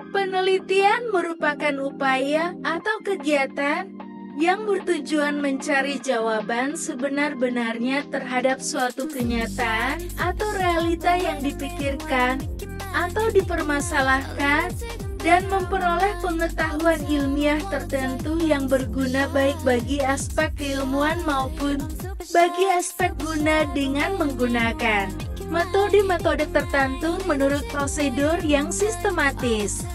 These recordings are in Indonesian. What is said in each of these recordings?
Penelitian merupakan upaya atau kegiatan yang bertujuan mencari jawaban sebenar-benarnya terhadap suatu kenyataan atau realita yang dipikirkan atau dipermasalahkan dan memperoleh pengetahuan ilmiah tertentu yang berguna baik bagi aspek keilmuan maupun bagi aspek guna dengan menggunakan metode-metode tertentu menurut prosedur yang sistematis.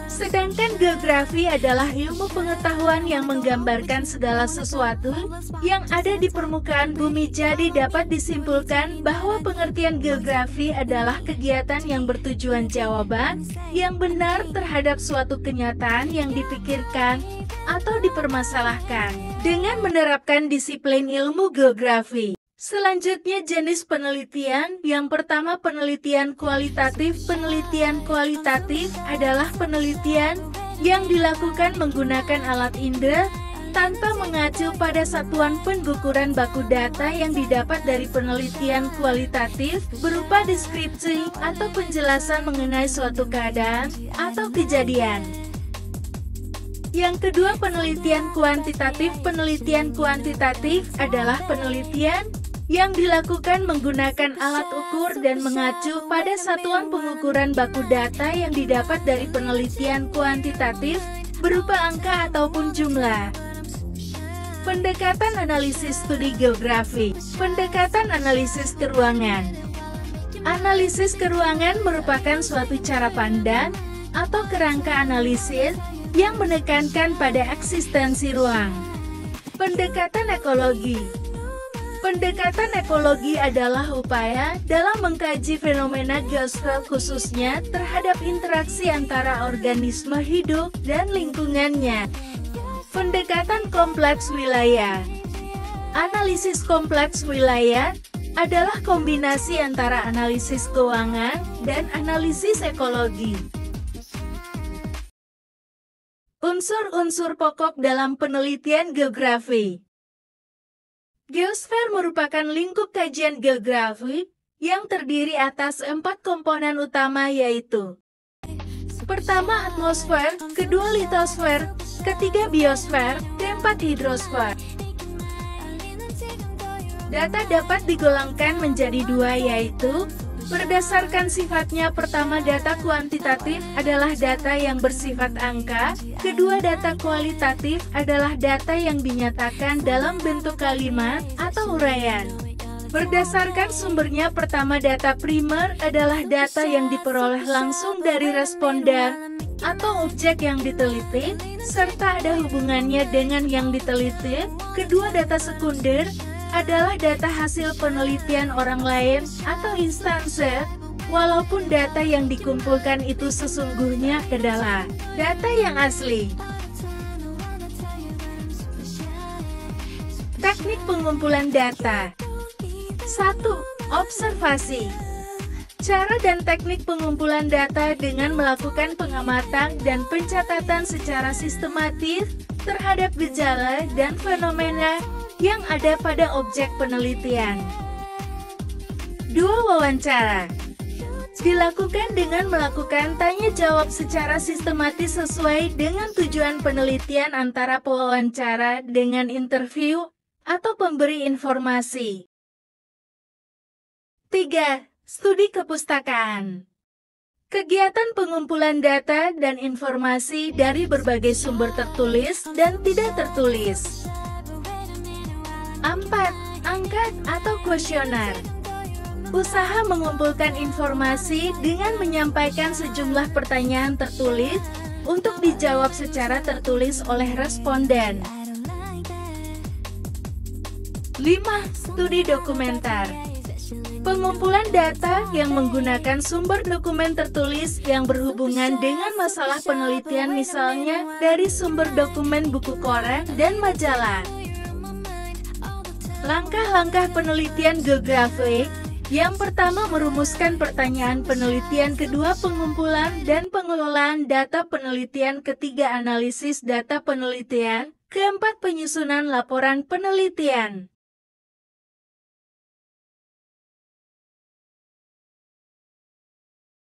Sedangkan geografi adalah ilmu pengetahuan yang menggambarkan segala sesuatu yang ada di permukaan bumi. Jadi dapat disimpulkan bahwa pengertian geografi adalah kegiatan yang bertujuan jawaban yang benar terhadap suatu kenyataan yang dipikirkan atau dipermasalahkan dengan menerapkan disiplin ilmu geografi. Selanjutnya jenis penelitian. Yang pertama, penelitian kualitatif. Penelitian kualitatif adalah penelitian yang dilakukan menggunakan alat indera tanpa mengacu pada satuan pengukuran baku data yang didapat dari penelitian kualitatif berupa deskripsi atau penjelasan mengenai suatu keadaan atau kejadian. Yang kedua, penelitian kuantitatif. Penelitian kuantitatif adalah penelitian yang dilakukan menggunakan alat ukur dan mengacu pada satuan pengukuran baku data yang didapat dari penelitian kuantitatif berupa angka ataupun jumlah. Pendekatan analisis studi geografi. Pendekatan analisis keruangan. Analisis keruangan merupakan suatu cara pandang atau kerangka analisis yang menekankan pada eksistensi ruang. Pendekatan ekologi. Pendekatan ekologi adalah upaya dalam mengkaji fenomena geosfer khususnya terhadap interaksi antara organisme hidup dan lingkungannya. Pendekatan kompleks wilayah. Analisis kompleks wilayah adalah kombinasi antara analisis keuangan dan analisis ekologi. Unsur-unsur pokok dalam penelitian geografi. Geosfer merupakan lingkup kajian geografi yang terdiri atas 4 komponen utama, yaitu pertama atmosfer, kedua litosfer, ketiga biosfer, keempat hidrosfer. Data dapat digolongkan menjadi 2, yaitu berdasarkan sifatnya. Pertama, data kuantitatif adalah data yang bersifat angka. Kedua, data kualitatif adalah data yang dinyatakan dalam bentuk kalimat atau uraian. Berdasarkan sumbernya, pertama, data primer adalah data yang diperoleh langsung dari responden atau objek yang diteliti, serta ada hubungannya dengan yang diteliti. Kedua, data sekunder adalah data hasil penelitian orang lain atau instansi, walaupun data yang dikumpulkan itu sesungguhnya adalah data yang asli. Teknik pengumpulan data. 1. Observasi. Cara dan teknik pengumpulan data dengan melakukan pengamatan dan pencatatan secara sistematis terhadap gejala dan fenomena yang ada pada objek penelitian. 2. Wawancara. Dilakukan dengan melakukan tanya jawab secara sistematis sesuai dengan tujuan penelitian antara pewawancara dengan interview atau pemberi informasi. 3. Studi kepustakaan. Kegiatan pengumpulan data dan informasi dari berbagai sumber tertulis dan tidak tertulis. 4. Angkat atau kuesioner. Usaha mengumpulkan informasi dengan menyampaikan sejumlah pertanyaan tertulis untuk dijawab secara tertulis oleh responden. 5. Studi dokumenter. Pengumpulan data yang menggunakan sumber dokumen tertulis yang berhubungan dengan masalah penelitian, misalnya dari sumber dokumen buku koran dan majalah. Langkah-langkah penelitian geografi. Yang pertama, merumuskan pertanyaan penelitian. Kedua, pengumpulan dan pengelolaan data penelitian. Ketiga, analisis data penelitian. Keempat, penyusunan laporan penelitian.